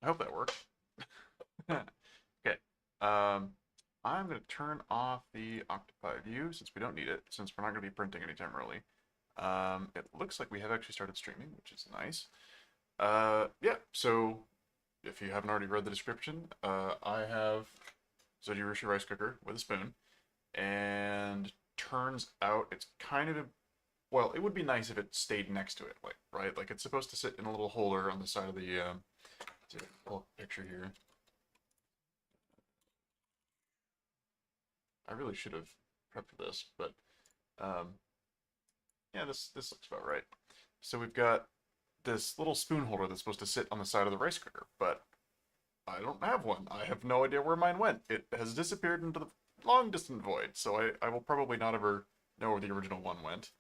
I hope that works. Okay. Um, I'm going to turn off the octopi view since we don't need it, since we're not going to be printing anytime early. It looks like we have actually started streaming, which is nice. Yeah, so if you haven't already read the description, I have Zojirushi rice cooker with a spoon, and turns out it's kind of well, it would be nice if it stayed next to it, like right, like it's supposed to sit in a little holder on the side of the. Pull up a picture here. I really should have prepped for this, but um, yeah, this looks about right. So we've got this little spoon holder that's supposed to sit on the side of the rice cooker, but I don't have one. I have no idea where mine went. It has disappeared into the long distant void, so I will probably not ever know where the original one went.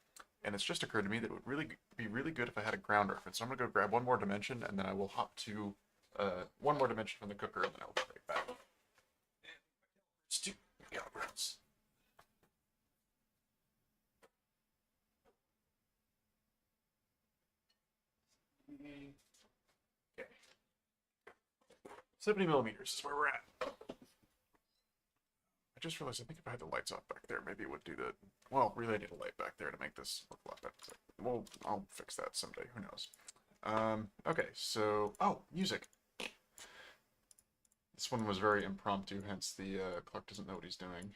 And it's just occurred to me that it would really be really good if I had a ground reference. So I'm gonna go grab one more dimension, and then I will hop to one more dimension from the cooker, and then I'll be right back. Let's do calibrants. Okay. 70 millimeters is where we're at. I just realized I think if I had the lights off back there, maybe it would do the. Well, really, I need a light back there to make this look a lot better. Well, I'll fix that someday. Who knows? Okay, so music. This one was very impromptu, hence the clock doesn't know what he's doing.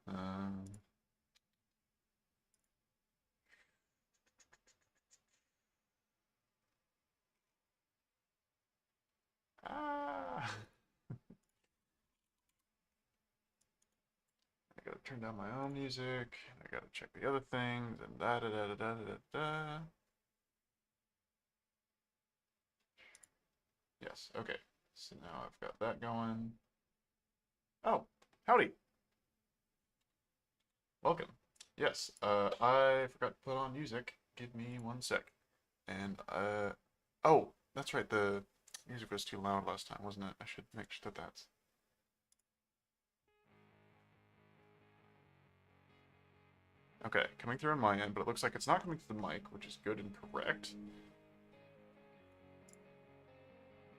um, ah, I gotta turn down my own music. I gotta check the other things and da da da da da da da. Yes, okay. So now I've got that going. Oh, howdy. Welcome. Yes, I forgot to put on music. Give me one sec. And, oh, that's right, the music was too loud last time, wasn't it? I should make sure that that's. Okay, coming through on my end, but it looks like it's not coming through the mic, which is good and correct.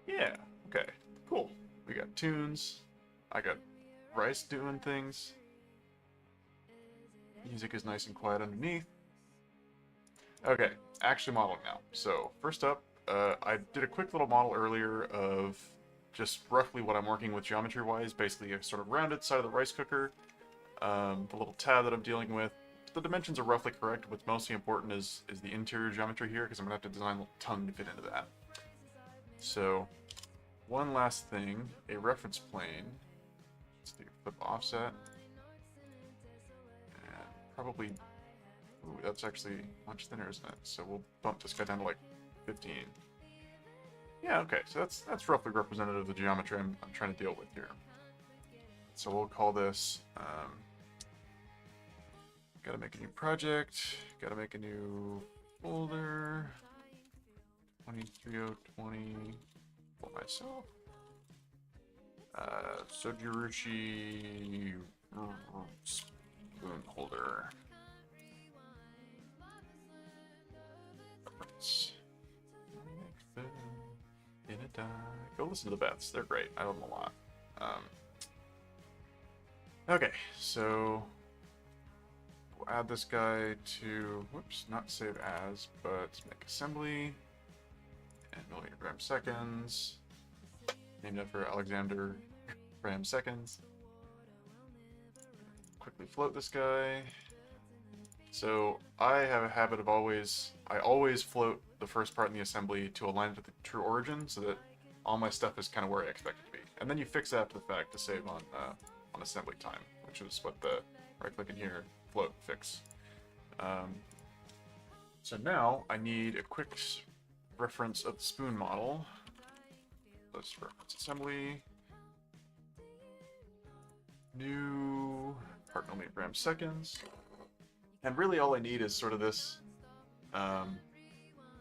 Yeah, okay, cool. We got tunes. I got Rice doing things. Music is nice and quiet underneath. Okay, actually modeling now. So first up, I did a quick little model earlier of just roughly what I'm working with geometry-wise. Basically, a sort of rounded side of the rice cooker, the little tab that I'm dealing with. The dimensions are roughly correct. What's mostly important is the interior geometry here, because I'm gonna have to design a little tongue to fit into that. So one last thing, a reference plane. Let's do flip offset, and probably. Ooh, that's actually much thinner, isn't it? So we'll bump this guy down to like 15. Yeah, okay, so that's roughly representative of the geometry I'm trying to deal with here. So we'll call this, gotta make a new project, gotta make a new folder, 23020 for myself. Zojirushi spoon holder. In a die. Go listen to the Beths. They're great. I love them a lot. Okay, so we'll add this guy to, whoops, not save as, but make assembly and millimeter gram seconds. Named after Alexander Graham Seconds. Quickly float this guy. So I have a habit of I always float the first part in the assembly to align it with the true origin so that all my stuff is kind of where I expect it to be. And then you fix that after the fact to save on assembly time, which is what the right click in here, float, fix. So now I need a quick reference of the spoon model. Let's reference assembly. New part millimeter gram seconds. And really all I need is sort of this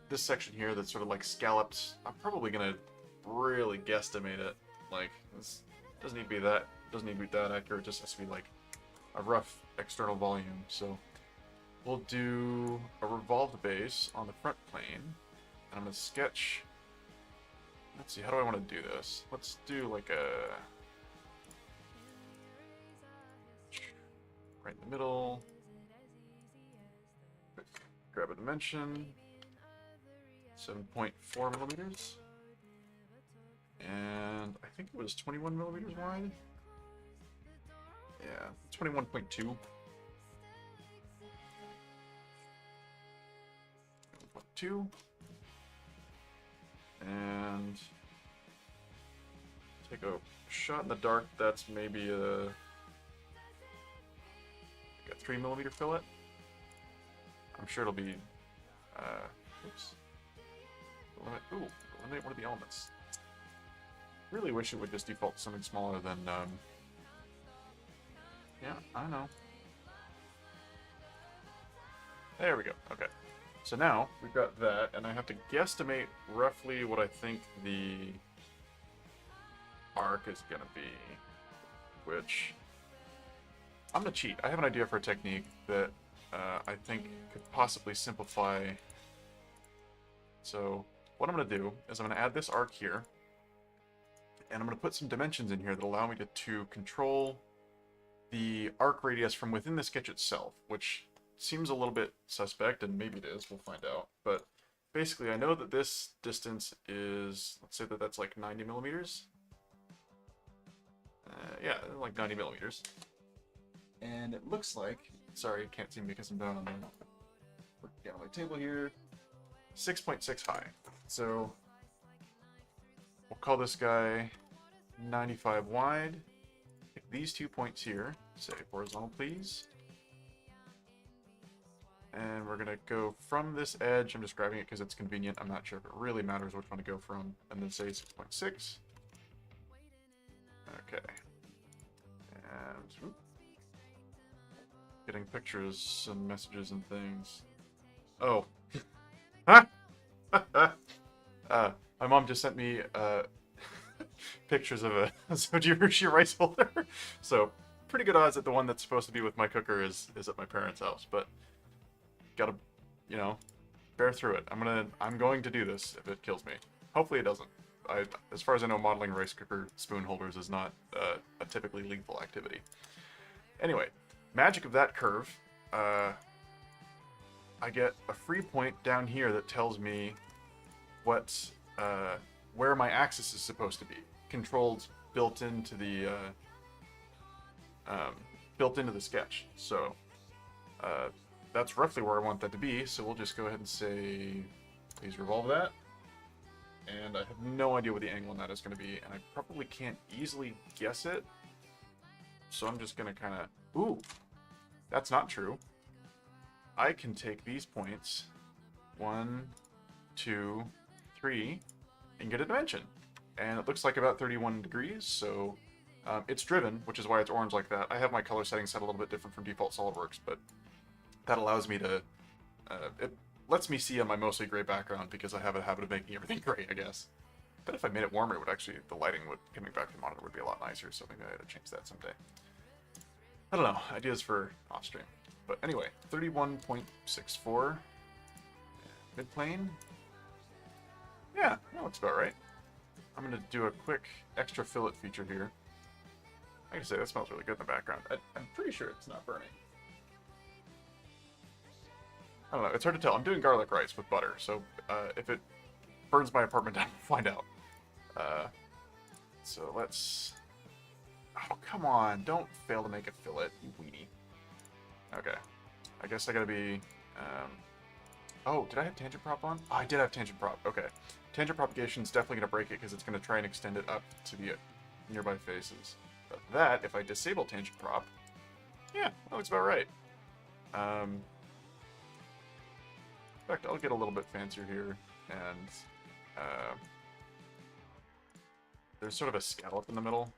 this section here that's sort of like scalloped. I'm probably gonna really guesstimate it. Like this doesn't need to be that accurate, it just has to be like a rough external volume. So we'll do a revolved base on the front plane. And I'm gonna sketch let's see, how do I want to do this? Let's do like a... right in the middle. Grab a dimension. 7.4 millimeters. And I think it was 21 millimeters wide. Yeah, 21.2. 2. And take a shot in the dark. That's maybe a 3 millimeter fillet. I'm sure it'll be. Oops. Eliminate one of the elements. Really wish it would just default to something smaller than. Yeah, I know. There we go. Okay. So now we've got that, and I have to guesstimate roughly what I think the arc is going to be, which I'm going to cheat. I have an idea for a technique that I think could possibly simplify. So what I'm going to do is I'm going to add this arc here, and I'm going to put some dimensions in here that allow me to control the arc radius from within the sketch itself, which seems a little bit suspect, and maybe it is, we'll find out. But basically, I know that this distance is, let's say that that's like 90 millimeters. Yeah, like 90 millimeters. And it looks like, sorry, you can't see me because I'm down on my table here, 6.6 high. So we'll call this guy 95 wide. Pick these 2 points here, say horizontal, please. And we're going to go from this edge. I'm just grabbing it because it's convenient. I'm not sure if it really matters which one to go from. And then say 6.6. Okay. And whoop. Getting pictures and messages and things. Oh. My mom just sent me pictures of a Zojirushi rice holder. So pretty good odds that the one that's supposed to be with my cooker is at my parents' house. But gotta, you know, bear through it. I'm going to do this if it kills me. Hopefully it doesn't. As far as I know, modeling rice cooker spoon holders is not a typically lethal activity. Anyway, magic of that curve. I get a free point down here that tells me what where my axis is supposed to be. Controlled built into the sketch. So. That's roughly where I want that to be, so we'll just go ahead and say, please revolve that. And I have no idea what the angle on that is going to be, and I probably can't easily guess it. So I'm just going to kind of, ooh, that's not true. I can take these points, 1, 2, 3, and get a dimension. And it looks like about 31 degrees, so it's driven, which is why it's orange like that. I have my color settings set a little bit different from default SolidWorks, but that allows me to, it lets me see on my mostly gray background because I have a habit of making everything gray, I guess. But if I made it warmer, it would actually, the lighting coming back to the monitor would be a lot nicer, so maybe I had to change that someday. I don't know, ideas for off stream. But anyway, 31.64, mid-plane. Yeah, that looks about right. I'm going to do a quick extra fillet feature here. I can say that smells really good in the background. I'm pretty sure it's not burning. I don't know, it's hard to tell. I'm doing garlic rice with butter, so if it burns my apartment down, we'll find out. So let's... Oh, come on, don't fail to make a fillet, you weenie. Okay, I guess I gotta be... Oh, did I have tangent prop on? Oh, I did have tangent prop, okay. Tangent propagation is definitely gonna break it because it's gonna try and extend it up to the nearby faces. But that, if I disable tangent prop, yeah, that looks about right. In fact, I'll get a little bit fancier here, and there's sort of a scallop in the middle,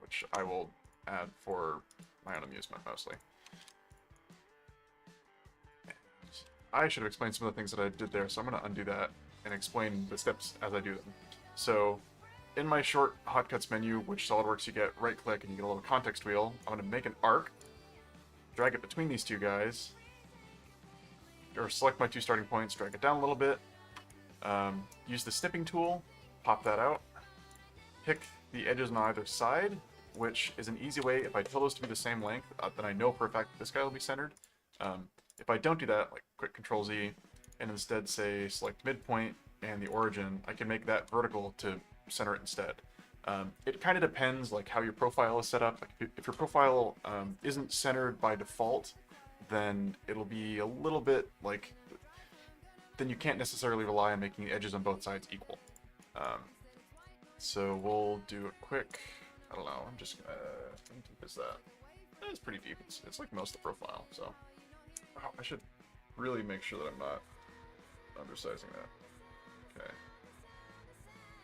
which I will add for my own amusement, mostly. And I should have explained some of the things that I did there, so I'm going to undo that and explain the steps as I do them. So, in my short hotcuts menu, which SolidWorks you get, right-click and you get a little context wheel, I'm going to make an arc, drag it between these two guys, or select my two starting points, drag it down a little bit, use the snipping tool, pop that out, pick the edges on either side, which is an easy way. If I tell those to be the same length, then I know for a fact that this guy will be centered. If I don't do that, like quick Control Z, and instead say select midpoint and the origin, I can make that vertical to center it instead. It kind of depends like how your profile is set up. Like if your profile isn't centered by default, then it'll be a little bit like, then you can't necessarily rely on making the edges on both sides equal. So we'll do a quick, I don't know, I'm just gonna, how deep is that? It's pretty deep, it's like most of the profile, so. Oh, I should really make sure that I'm not undersizing that. Okay.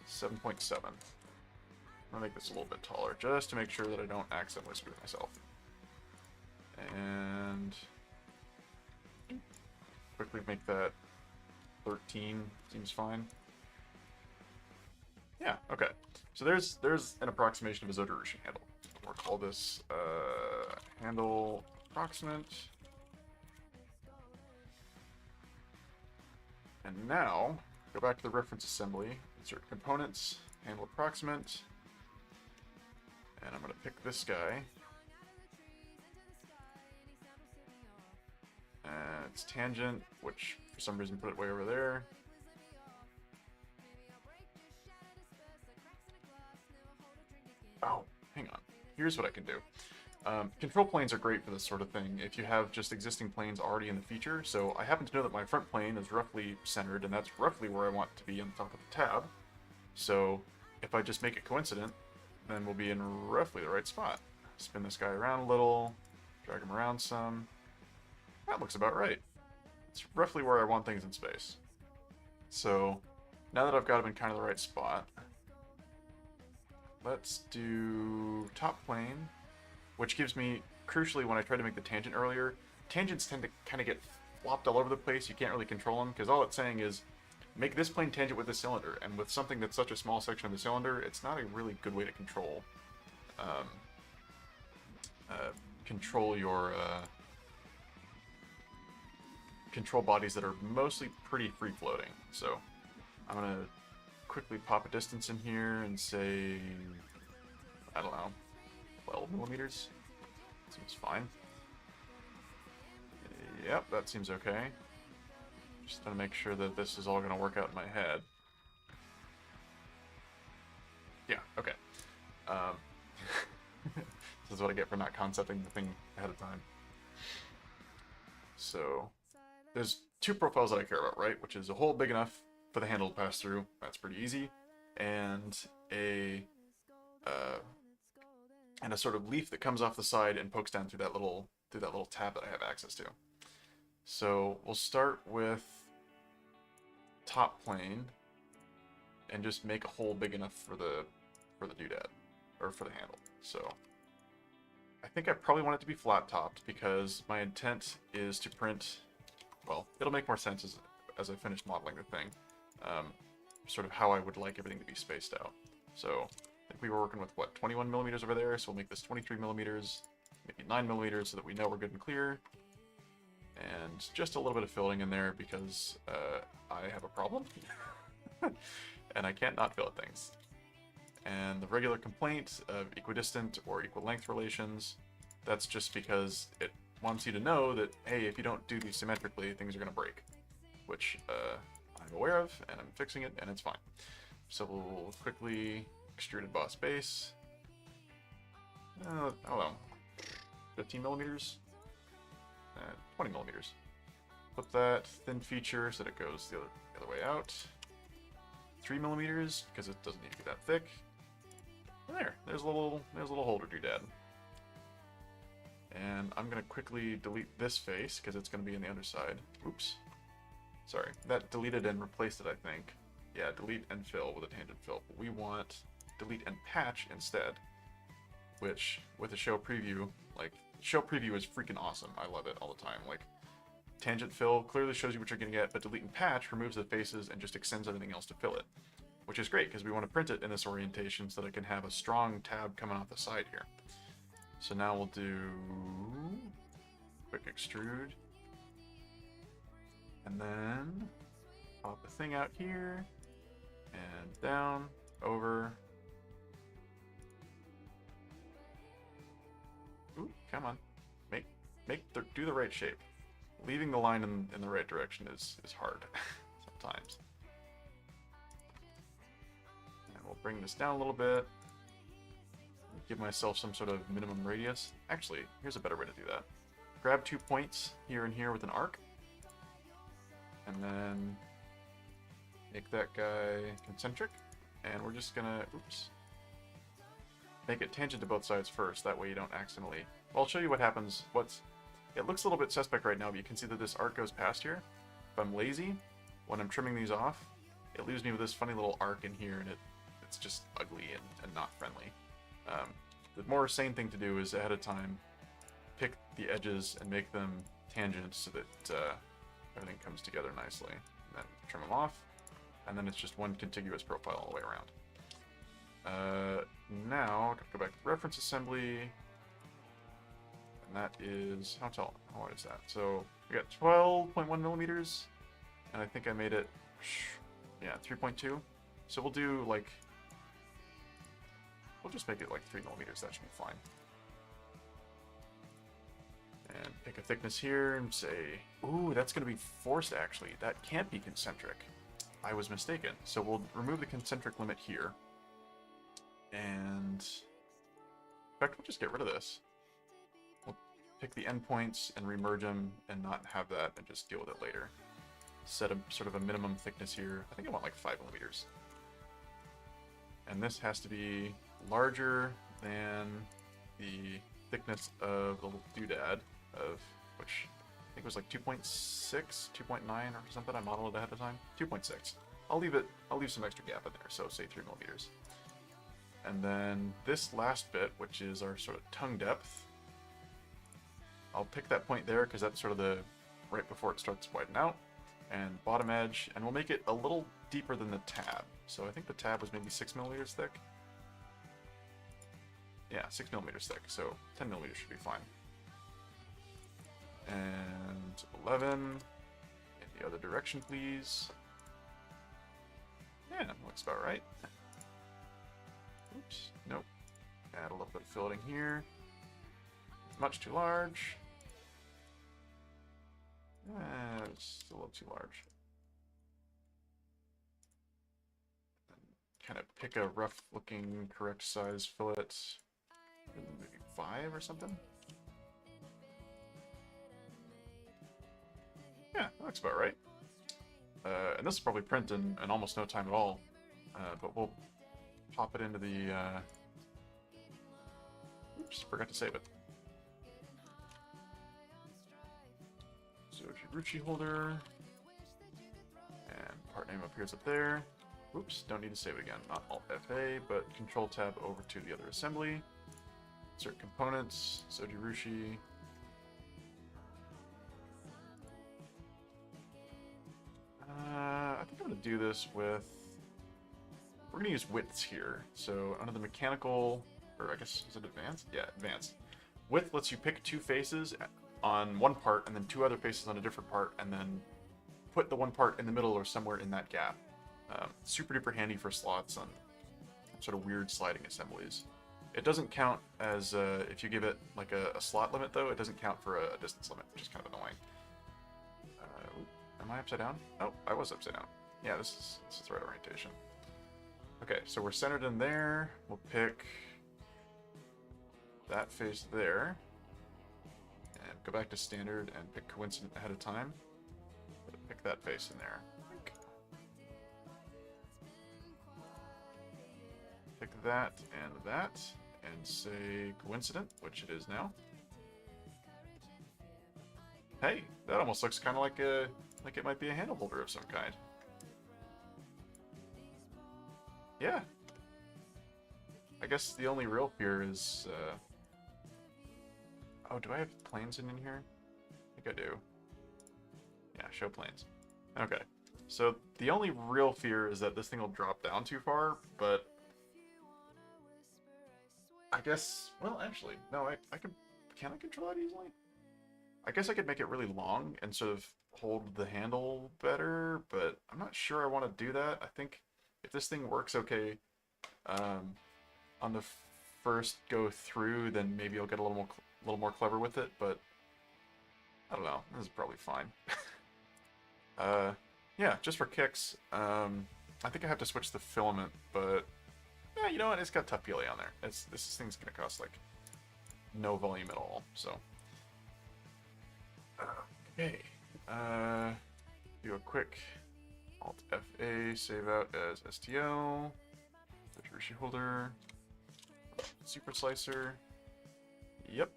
7.7. I'm gonna make this a little bit taller, just to make sure that I don't accidentally screw myself. And quickly make that 13, seems fine. Yeah, okay. So there's an approximation of a Zojirushi handle. We'll call this handle approximate. And now, go back to the reference assembly, insert components, handle approximate, and I'm going to pick this guy. And it's tangent, which for some reason put it way over there. Oh, hang on. Here's what I can do. Control planes are great for this sort of thing if you have just existing planes already in the feature. So I happen to know that my front plane is roughly centered, and that's roughly where I want it to be on top of the tab. So if I just make it coincident, then we'll be in roughly the right spot. Spin this guy around a little, drag him around some. That looks about right. It's roughly where I want things in space. So now that I've got him in kind of the right spot, let's do top plane, which gives me, crucially, when I tried to make the tangent earlier, tangents tend to kind of get flopped all over the place. You can't really control them, because all it's saying is, make this plane tangent with the cylinder, and with something that's such a small section of the cylinder, it's not a really good way to control control bodies that are mostly pretty free-floating. So I'm going to quickly pop a distance in here and say, I don't know, 12 millimeters. Seems fine. Yep, that seems okay. Just gonna make sure that this is all gonna work out in my head. Yeah, okay. This is what I get for not concepting the thing ahead of time. So, there's two profiles that I care about, right? Which is a hole big enough for the handle to pass through. That's pretty easy. And a sort of leaf that comes off the side and pokes down through that little tab that I have access to. So we'll start with top plane and just make a hole big enough for the doodad, or for the handle. So I think I probably want it to be flat topped because my intent is to print, well, it'll make more sense as I finish modeling the thing, sort of how I would like everything to be spaced out. So I think we were working with, what, 21 millimeters over there, so we'll make this 23 millimeters, maybe 9 millimeters so that we know we're good and clear. And just a little bit of filling in there because I have a problem. And I can't not fill things. And the regular complaint of equidistant or equal length relations, that's just because it wants you to know that, hey, if you don't do these symmetrically, things are going to break. Which I'm aware of, and I'm fixing it, and it's fine. So we'll quickly extruded boss base. I don't know, 15 millimeters? 20 millimeters. Flip that thin feature so that it goes the other way out. 3 millimeters, because it doesn't need to be that thick. And there's a little holder doodad. And I'm gonna quickly delete this face because it's gonna be in the underside. Oops. Sorry, that deleted and replaced it, I think. Yeah, delete and fill with a tangent fill. But we want delete and patch instead, which with a show preview, like, show preview is freaking awesome. I love it all the time. Like, tangent fill clearly shows you what you're gonna get, but delete and patch removes the faces and just extends everything else to fill it, which is great because we want to print it in this orientation so that I can have a strong tab coming off the side here. So now we'll do quick extrude, and then pop the thing out here, And down, over. Ooh, come on. Do the right shape. Leaving the line in the right direction is hard sometimes. And we'll bring this down a little bit. Give myself some sort of minimum radius. Actually, here's a better way to do that. Grab 2 points here and here with an arc. And then make that guy concentric. And we're just gonna, oops, make it tangent to both sides first. That way you don't accidentally... Well, I'll show you what happens. It looks a little bit suspect right now, but you can see that this arc goes past here. If I'm lazy, when I'm trimming these off, it leaves me with this funny little arc in here, and it's just ugly and not friendly. The more sane thing to do is ahead of time pick the edges and make them tangent so that everything comes together nicely. And then trim them off, and then it's just one contiguous profile all the way around. Now, go back to reference assembly. And that is, how wide is that? So we got 12.1 millimeters, and I think I made it, yeah, 3.2. So we'll do like, we'll just make it like 3 millimeters. That should be fine. And pick a thickness here and say, ooh, that's going to be forced actually. That can't be concentric. I was mistaken. So we'll remove the concentric limit here. And in fact, we'll just get rid of this. Pick the endpoints and remerge them and not have that and just deal with it later. Set a sort of a minimum thickness here. I think I want like 5 millimeters. And this has to be larger than the thickness of the little doodad of which I think was like 2.6, 2.9 or something. I modeled it ahead of time. 2.6. I'll leave some extra gap in there, so say 3 millimeters. And then this last bit, which is our sort of tongue depth, I'll pick that point there because that's sort of the right before it starts to widen out, and bottom edge, and we'll make it a little deeper than the tab. So I think the tab was maybe 6 millimeters thick. Yeah, 6 millimeters thick, so 10 millimeters should be fine. And 11 in the other direction, please. Yeah, looks about right. Oops, nope. Add a little bit of filleting here. Much too large. It's a little too large. Kind of pick a rough looking correct size fillet. Maybe 5 or something? Yeah, that looks about right. And this will probably print in almost no time at all. But we'll pop it into the... Oops, forgot to save it. Zojirushi holder, and part name appears up there. Oops, don't need to save it again. Not Alt FA, but Control Tab over to the other assembly. Insert components, Zojirushi. I think I'm going to do this with... We're going to use widths here. So under the mechanical, or I guess, is it advanced? Yeah, advanced. Width lets you pick 2 faces on one part and then 2 other faces on a different part, and then put the one part in the middle or somewhere in that gap. Super duper handy for slots on sort of weird sliding assemblies. It doesn't count as, if you give it like a slot limit though, it doesn't count for a distance limit, which is kind of annoying. Am I upside down? Oh, I was upside down. Yeah, this is the right orientation. Okay, so we're centered in there. We'll pick that face there. And go back to standard and pick coincident ahead of time. Pick that face in there. Pick that, and say coincident, which it is now. Hey, that almost looks kind of like it might be a handle holder of some kind. Yeah. I guess the only real fear is, oh, do I have planes in here? I think I do. Yeah, show planes. Okay. So the only real fear is that this thing will drop down too far, but I guess, well, actually, no, can I control that easily? I guess I could make it really long and sort of hold the handle better, but I'm not sure I want to do that. I think if this thing works okay on the first go through, then maybe I'll get a little more clever with it. But I don't know. This is probably fine. Yeah, just for kicks. I think I have to switch the filament, but yeah, you know what? It's got tough PLA on there. This thing's gonna cost like no volume at all. So okay, do a quick Alt FA, save out as STL, Zojirushi holder, super slicer. Yep.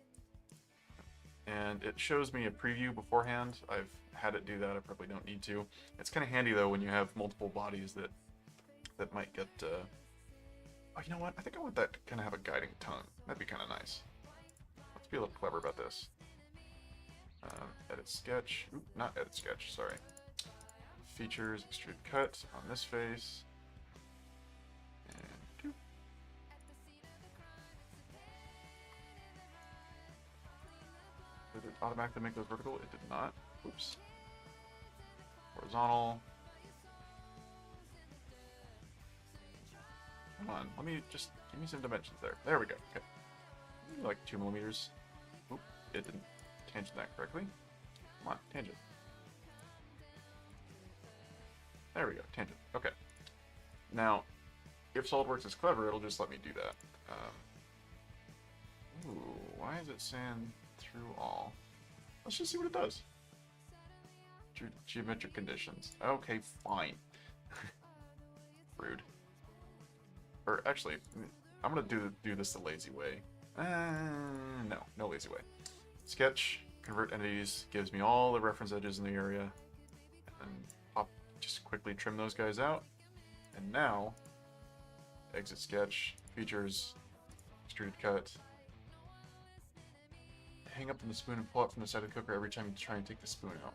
And it shows me a preview beforehand. I've had it do that. I probably don't need to. It's kind of handy though when you have multiple bodies that might get. Oh, you know what? I think I want that to kind of have a guiding tongue. That'd be kind of nice. Let's be a little clever about this. Edit sketch. Oop, not edit sketch. Sorry. Features, extrude cut on this face. And doop. Did it automatically make those vertical? It did not. Oops. Horizontal. Come on, let me just give me some dimensions there. There we go. Okay. Maybe like 2 millimeters. Oop, it didn't tangent that correctly. Come on, tangent. There we go, tangent. Okay. Now, if SolidWorks is clever, it'll just let me do that. Ooh, why is it saying through all? Let's just see what it does. Geometric conditions. Okay, fine. Rude. Or actually, I'm gonna do this the lazy way. No lazy way. Sketch, convert entities, gives me all the reference edges in the area, and just quickly trim those guys out. And now, exit sketch, features, extruded cut. Hang up on the spoon and pull it from the side of the cooker every time you try and take the spoon out.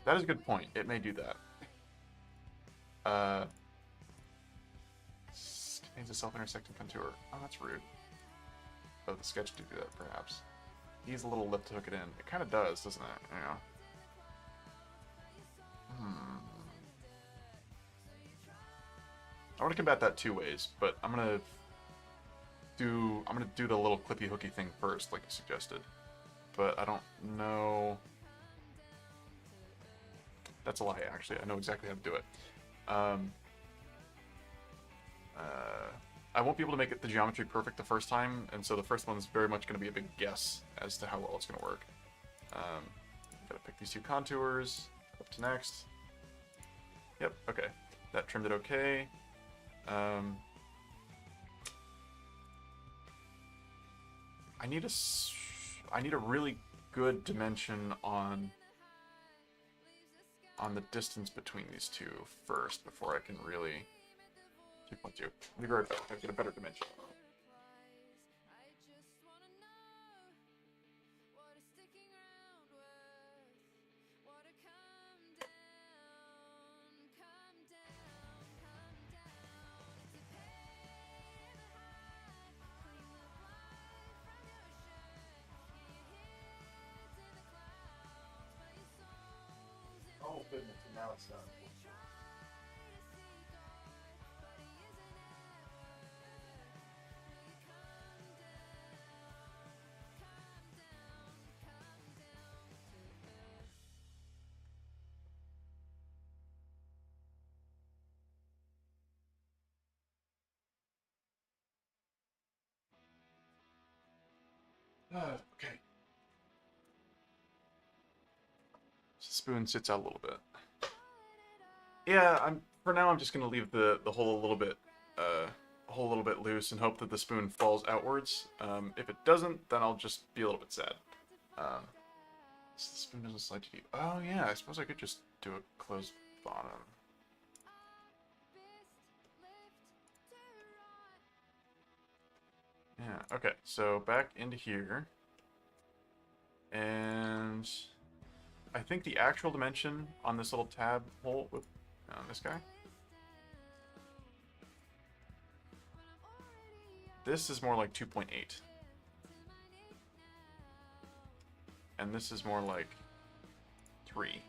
That is a good point. It may do that. Contains a self-intersecting contour. Oh, that's rude. Oh, the sketch do that, perhaps. Needs a little lip to hook it in. It kind of does, doesn't it? Yeah. I want to combat that 2 ways, but I'm gonna do the little clippy hooky thing first, like you suggested. But I don't know. That's a lie, actually. I know exactly how to do it. I won't be able to make it the geometry perfect the first time, and so the first one's very much going to be a big guess as to how well it's going to work. Gotta pick these 2 contours, up to next. Yep, okay. That trimmed it okay. I need a really good dimension on the distance between these 2 first before I can really 2.2. Let me be right back. I get a better dimension. Oh goodness, and now it's done. Okay. Spoon sits out a little bit. Yeah, for now I'm just gonna leave the hole a little bit loose and hope that the spoon falls outwards. If it doesn't, then I'll just be a little bit sad. So the spoon doesn't slide too deep. Oh yeah, I suppose I could just do a closed bottom. Yeah, okay, so back into here. And I think the actual dimension on this little tab hole with this guy. This is more like 2.8. And this is more like 3.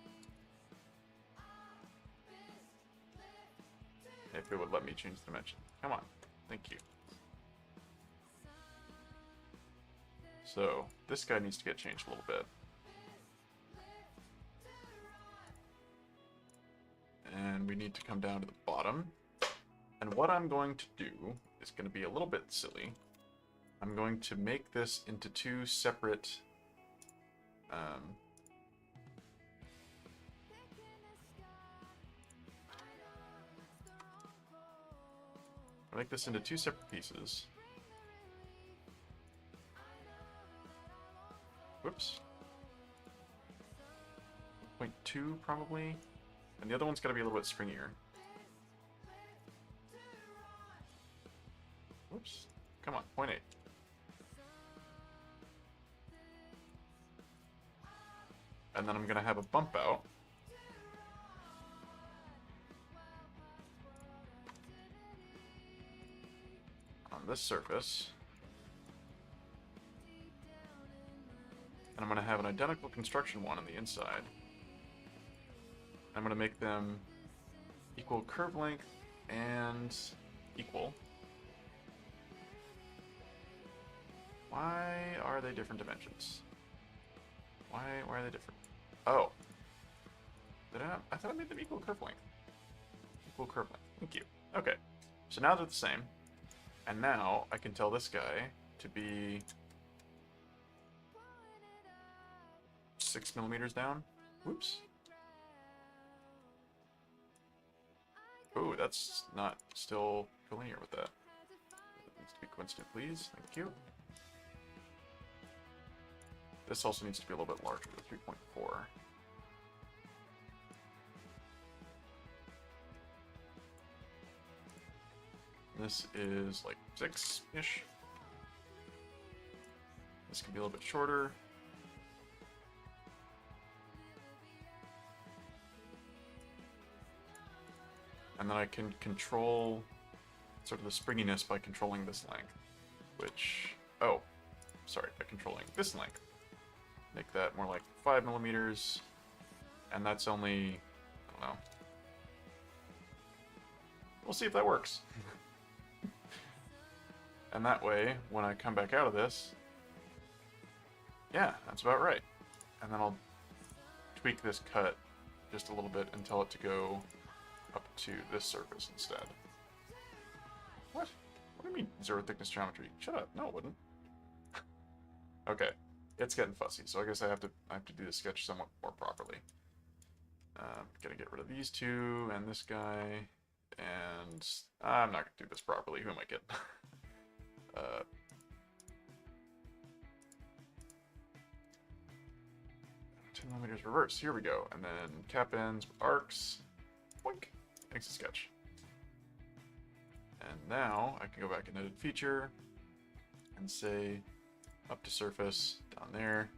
If if it would let me change the dimension. Come on. Thank you. So, this guy needs to get changed a little bit. And we need to come down to the bottom. And what I'm going to do is going to be a little bit silly. I'm going to make this into two separate... I'll make this into two separate pieces. Whoops. 0.2 probably. And the other one's got to be a little bit springier. Whoops. Come on, 0.8. And then I'm going to have a bump out. On this surface. And I'm going to have an identical construction one on the inside. I'm going to make them equal curve length and equal. Why are they different dimensions? Why are they different? Oh. Did I not? I thought I made them equal curve length. Equal curve length. Thank you. Okay. So now they're the same. And now I can tell this guy to be 6 millimeters down. Whoops. Ooh, that's not still collinear with that. It needs to be coincident, please. Thank you. This also needs to be a little bit larger, 3.4. This is like 6-ish. This can be a little bit shorter. And then I can control sort of the springiness by controlling this length. Which, oh, sorry, by controlling this length. Make that more like 5 millimeters. And that's only, I don't know. We'll see if that works. And that way, when I come back out of this, yeah, that's about right. And then I'll tweak this cut just a little bit and tell it to go up to this surface instead. What? What do you mean, zero thickness geometry? Shut up. No, it wouldn't. Okay, it's getting fussy, so I guess I have to do the sketch somewhat more properly. Gotta get rid of these two and this guy, and I'm not gonna do this properly. Who am I kidding? 10 millimeters reverse. Here we go, and then cap ends, arcs. Boink. Exit sketch. And now I can go back and edit feature and say up to surface down there.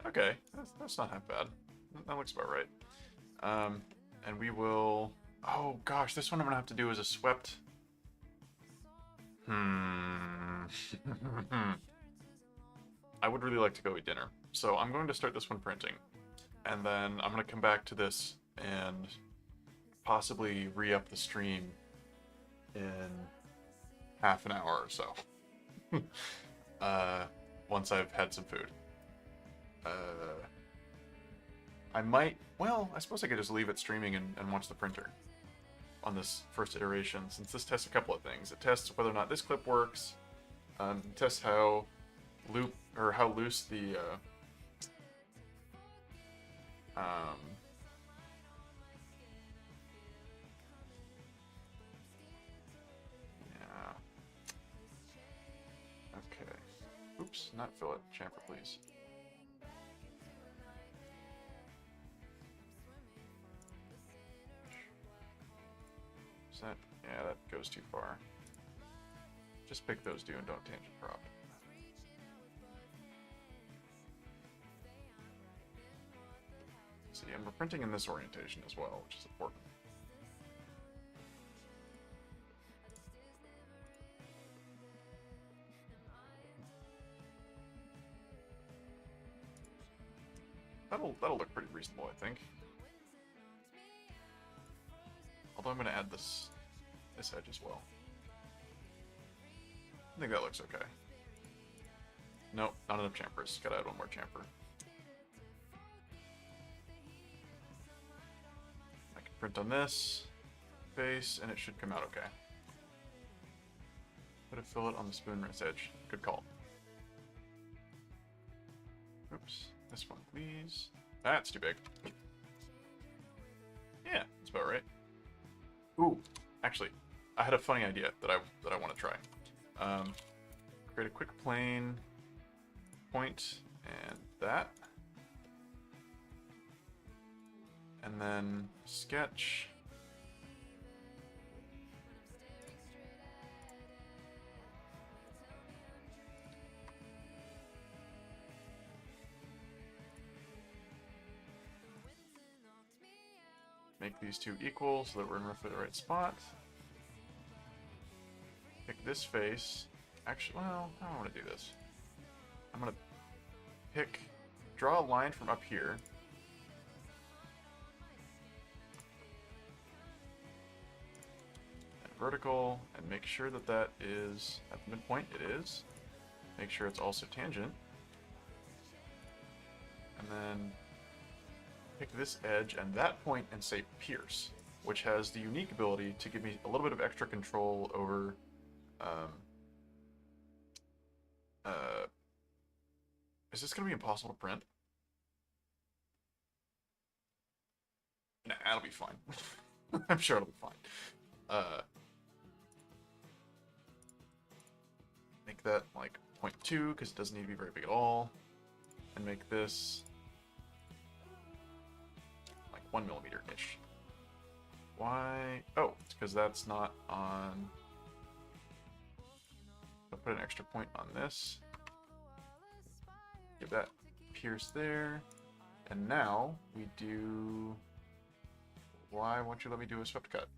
Okay, that's not half bad. That looks about right. And we will. Oh gosh, this one I'm gonna have to do is a swept. I would really like to go eat dinner, so I'm going to start this one printing. And then I'm going to come back to this and possibly re-up the stream in half an hour or so. Once I've had some food. I might... Well, I suppose I could just leave it streaming and watch the printer on this first iteration, since this tests a couple of things. It tests whether or not this clip works, it tests how loose the... yeah. Okay. Oops, not fillet. Chamfer, please. Is that... yeah, that goes too far. Just pick those two and don't tangent prop. See, and we're printing in this orientation as well, which is important. That'll look pretty reasonable, I think. Although I'm going to add this edge as well. I think that looks okay. Nope, not enough chamfers. Gotta add one more chamfer. I can print on this face, and it should come out okay. Put a fillet on the spoon rinse edge. Good call. Oops. This one, please. That's too big. Yeah, that's about right. Ooh, actually, I had a funny idea that I want to try. Create a quick plane, point, and that. And then sketch. Make these two equal so that we're in roughly the right spot. Pick this face. Actually, well, I don't want to do this. I'm going to draw a line from up here. And vertical, and make sure that that is at the midpoint. It is. Make sure it's also tangent. And then pick this edge and that point and say pierce, which has the unique ability to give me a little bit of extra control over is this going to be impossible to print? Nah, it'll be fine. I'm sure it'll be fine. Make that like 0.2 because it doesn't need to be very big at all. And make this 1 millimeter-ish. Why? Oh, it's because that's not on... I'll put an extra point on this. Give that pierce there. And now we do... Why won't you let me do a swept cut?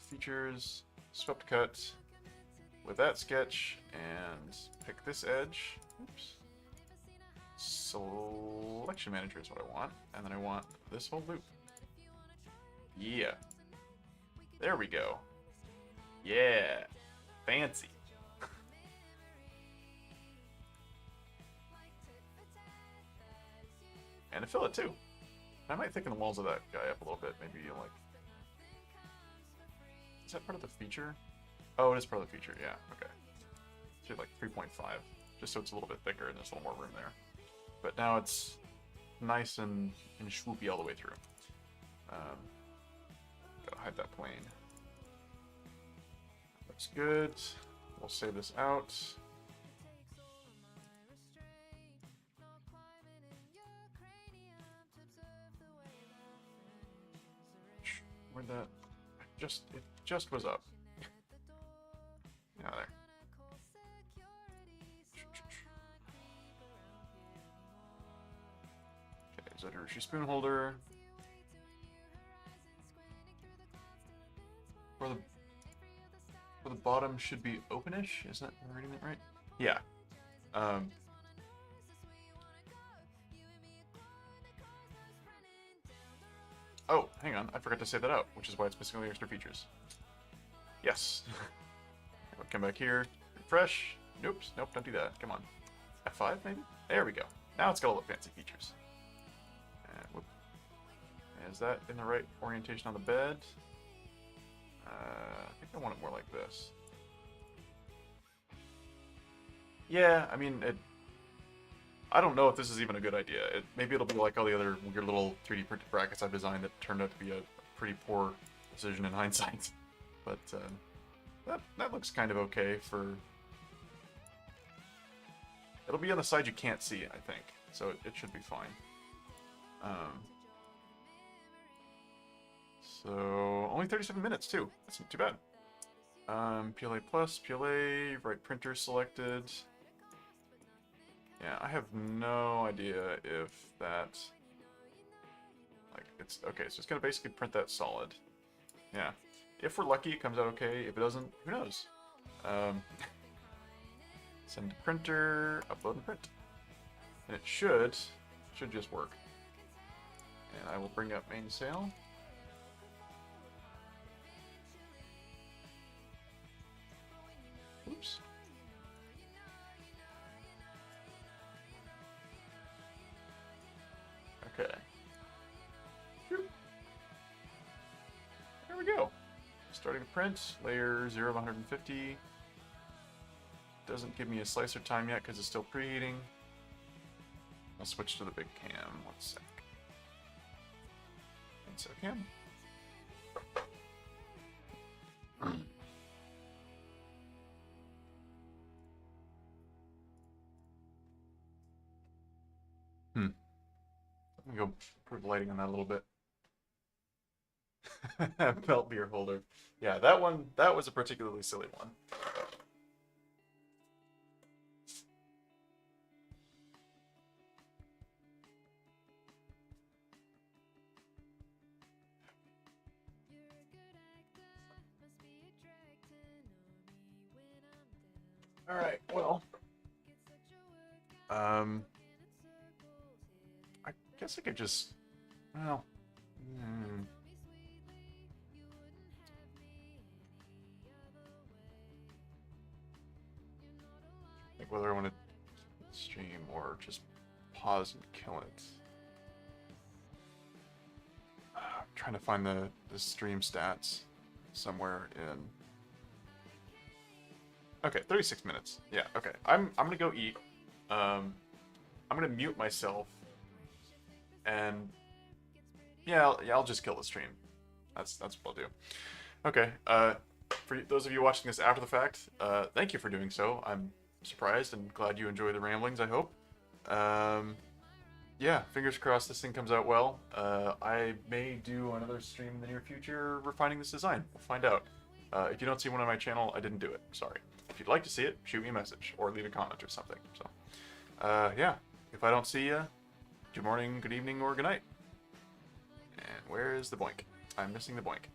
Features, swept cut. With that sketch, and pick this edge. Oops. Selection manager is what I want, and then I want this whole loop. Yeah. There we go. Yeah. Fancy. And a fillet too. I might thicken the walls of that guy up a little bit. Maybe like... Is that part of the feature? Oh, it is part of the feature, yeah, okay. So like 3.5, just so it's a little bit thicker and there's a little more room there. But now it's nice and swoopy all the way through. Gotta hide that plane. Looks good. We'll save this out. Where'd that... It just was up. Yeah, there. Okay, Zojirushi spoon holder. Where the bottom should be openish. Is that, am I reading that right? Yeah. Oh, hang on. I forgot to say that out, which is why it's missing all the extra features. Yes. Come back here. Refresh. Nope, nope, don't do that. Come on. F5 maybe? There we go. Now it's got all the fancy features. And whoop. Is that in the right orientation on the bed? I think I want it more like this. Yeah, I mean, I don't know if this is even a good idea. Maybe it'll be like all the other weird little 3D printed brackets I've designed that turned out to be a pretty poor decision in hindsight. But that looks kind of okay for... It'll be on the side you can't see, I think. So it should be fine. So only 37 minutes too. That's not too bad. PLA plus, PLA, right printer selected. Yeah, I have no idea if that... Like, it's... Okay, so it's gonna basically print that solid. Yeah. If we're lucky, it comes out okay. If it doesn't, who knows? Send to printer, upload and print. And it should just work. And I will bring up mainsail. Oops. Okay. There we go. Starting to print, layer 0 of 150. Doesn't give me a slicer time yet because it's still preheating. I'll switch to the big cam. 1 sec. And so cam. Let me go improve lighting on that a little bit. Belt beer holder. Yeah, that was a particularly silly one. All right, well, I guess I could just, well, like whether I want to stream or just pause and kill it. I'm trying to find the stream stats somewhere in. Okay, 36 minutes. Yeah, okay. I'm gonna go eat. I'm gonna mute myself. And yeah, I'll just kill the stream. That's what I'll do. Okay. For those of you watching this after the fact, thank you for doing so. I'm surprised and glad you enjoy the ramblings, I hope. Yeah, fingers crossed this thing comes out well. I may do another stream in the near future refining this design. We'll find out. If you don't see one on my channel, I didn't do it. Sorry. If you'd like to see it, shoot me a message or leave a comment or something. So, yeah. If I don't see you, good morning, good evening, or good night. And where is the boink? I'm missing the boink.